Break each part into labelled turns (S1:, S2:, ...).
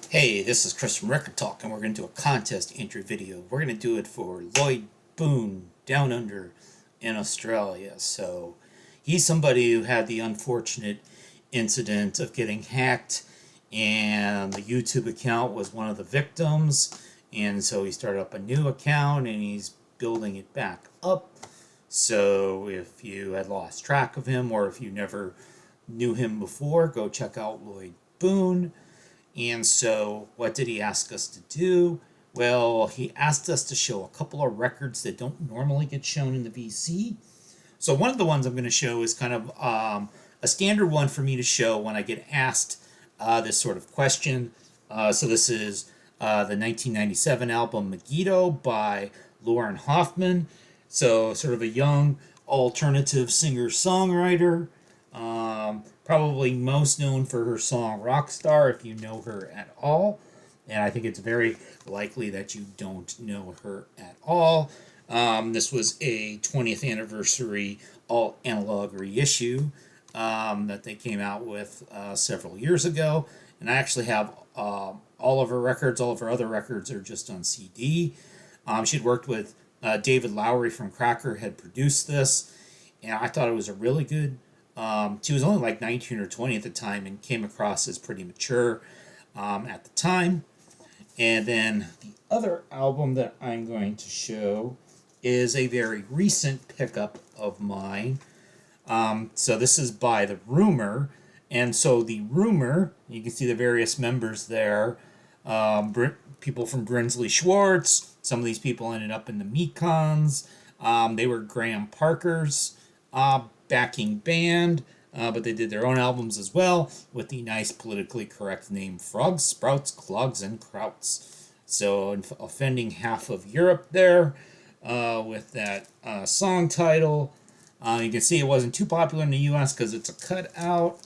S1: Hey, this is Chris from Rekkid Talk, and we're going to do a contest entry video. We're going to do it for Lloyd Boon down under in Australia. So he's somebody who had the unfortunate incident of getting hacked, and the YouTube account was one of the victims. And so he started up a new account and he's building it back up. So if you had lost track of him or if you never knew him before, go check out Lloyd Boon. And so, what did he ask us to do? Well, he asked us to show a couple of records that don't normally get shown in the VC. So, one of the ones I'm going to show is kind of a standard one for me to show when I get asked this sort of question. So, this is the 1997 album Megiddo by Lauren Hoffman. So, sort of a young alternative singer songwriter. Probably most known for her song Rockstar, if you know her at all. And I think it's very likely that you don't know her at all. This was a 20th anniversary all analog reissue that they came out with several years ago. And I actually have all of her records. All of her other records are just on CD. She'd worked with David Lowery from Cracker, had produced this. And I thought it was a really good. She was only like 19 or 20 at the time and came across as pretty mature at the time. And then the other album that I'm going to show is a very recent pickup of mine. So this is by The Rumor. And so The Rumor, you can see the various members there. People from Brinsley Schwartz. Some of these people ended up in the Mekons. They were Graham Parker's backing band, but they did their own albums as well with the nice politically correct name Frogs, Sprouts, Clogs, and Krauts. So offending half of Europe there with that song title. You can see it wasn't too popular in the US because it's a cutout,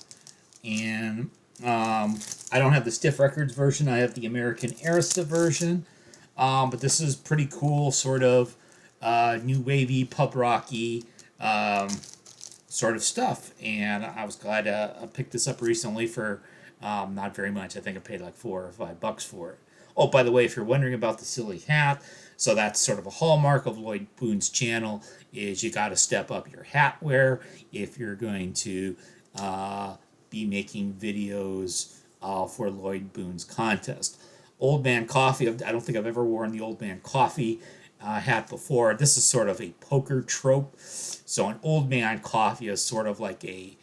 S1: and I don't have the Stiff Records version. I have the American Arista version, but this is pretty cool, sort of new wavy, pub rocky sort of stuff, and I was glad to pick this up recently for not very much. I think I paid like $4 or $5 for it. Oh, by the way, if you're wondering about the silly hat, so that's sort of a hallmark of Lloyd Boon's channel, is you got to step up your hat wear if you're going to be making videos for Lloyd Boon's contest. Old Man Coffee, I don't think I've ever worn the Old Man Coffee hat before. This is sort of a poker trope. So an old man coffee is sort of like a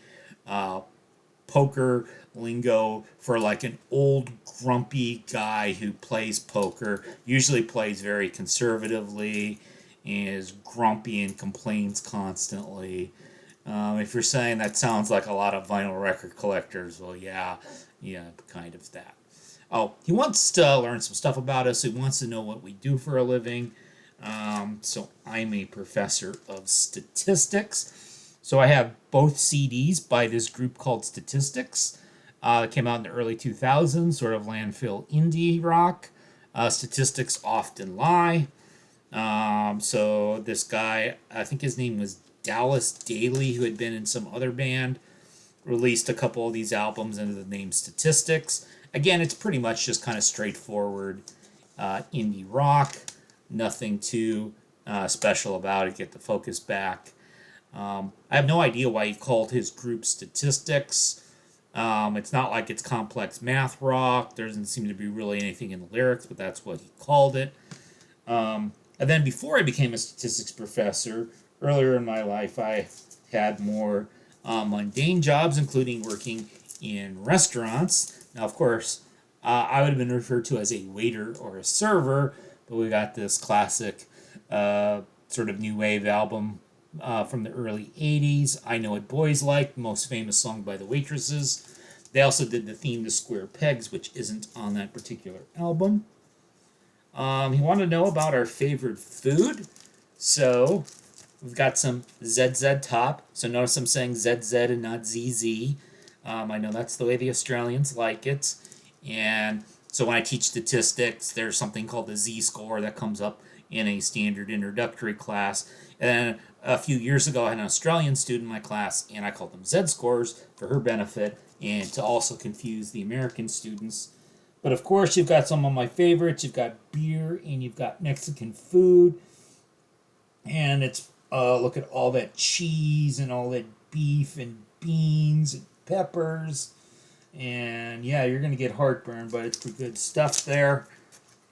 S1: poker lingo for like an old grumpy guy who plays poker, usually plays very conservatively, and is grumpy and complains constantly. If you're saying that sounds like a lot of vinyl record collectors, well, yeah, kind of that. Oh, he wants to learn some stuff about us. He wants to know what we do for a living. So I'm a professor of statistics. So I have both CDs by this group called Statistics. It came out in the early 2000s, sort of landfill indie rock. Statistics Often Lie. So this guy, I think his name was Dallas Daly, who had been in some other band, released a couple of these albums under the name Statistics. Again, it's pretty much just kind of straightforward indie rock. Nothing too special about it. Get the focus back. I have no idea why he called his group Statistics. It's not like it's complex math rock. There doesn't seem to be really anything in the lyrics, but that's what he called it. And then before I became a statistics professor, earlier in my life, I had more mundane jobs, including working in restaurants. Now, of course, I would have been referred to as a waiter or a server, but we got this classic sort of new wave album from the early 80s, I Know What Boys Like, most famous song by the Waitresses. They also did the theme to Square Pegs, which isn't on that particular album. He wanted to know about our favorite food, so we've got some ZZ Top. So notice I'm saying ZZ and not ZZ. I know that's the way the Australians like it. And so when I teach statistics, there's something called the Z-score that comes up in a standard introductory class. And a few years ago, I had an Australian student in my class, and I called them Z-scores for her benefit and to also confuse the American students. But of course, you've got some of my favorites. You've got beer and you've got Mexican food. And it's, look at all that cheese and all that beef and beans and peppers. And yeah, you're going to get heartburn, but it's pretty good stuff there.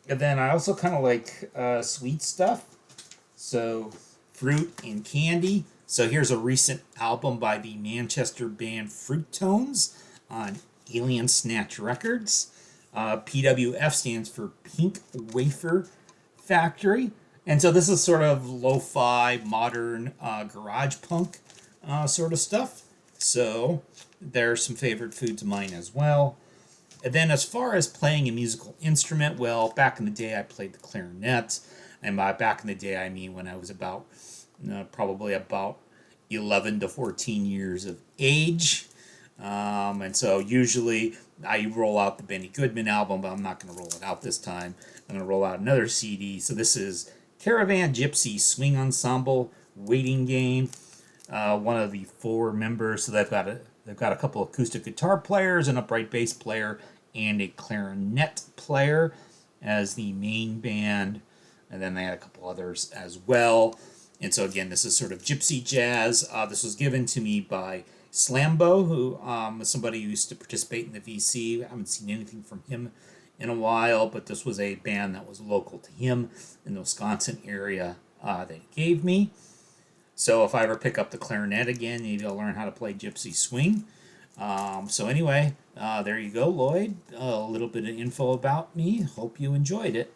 S1: And then I also kind of like sweet stuff. So fruit and candy. So here's a recent album by the Manchester band Fruit Tones on Alien Snatch Records. PWF stands for Pink Wafer Factory. And so this is sort of lo-fi, modern garage punk sort of stuff. So there's some favorite foods of mine as well. And then as far as playing a musical instrument, well, back in the day I played the clarinet. And by back in the day I mean when I was about, probably about 11 to 14 years of age. And so usually I roll out the Benny Goodman album, but I'm not going to roll it out this time. I'm going to roll out another CD. So this is Caravan Gypsy Swing Ensemble Waiting Game. One of the 4 members. So they've got a couple acoustic guitar players, an upright bass player, and a clarinet player as the main band. And then they had a couple others as well. And so again, this is sort of gypsy jazz. This was given to me by Slambo, who was somebody who used to participate in the VC. I haven't seen anything from him in a while, but this was a band that was local to him in the Wisconsin area that he gave me. So if I ever pick up the clarinet again, maybe I'll learn how to play gypsy swing. So anyway, there you go, Lloyd. A little bit of info about me. Hope you enjoyed it.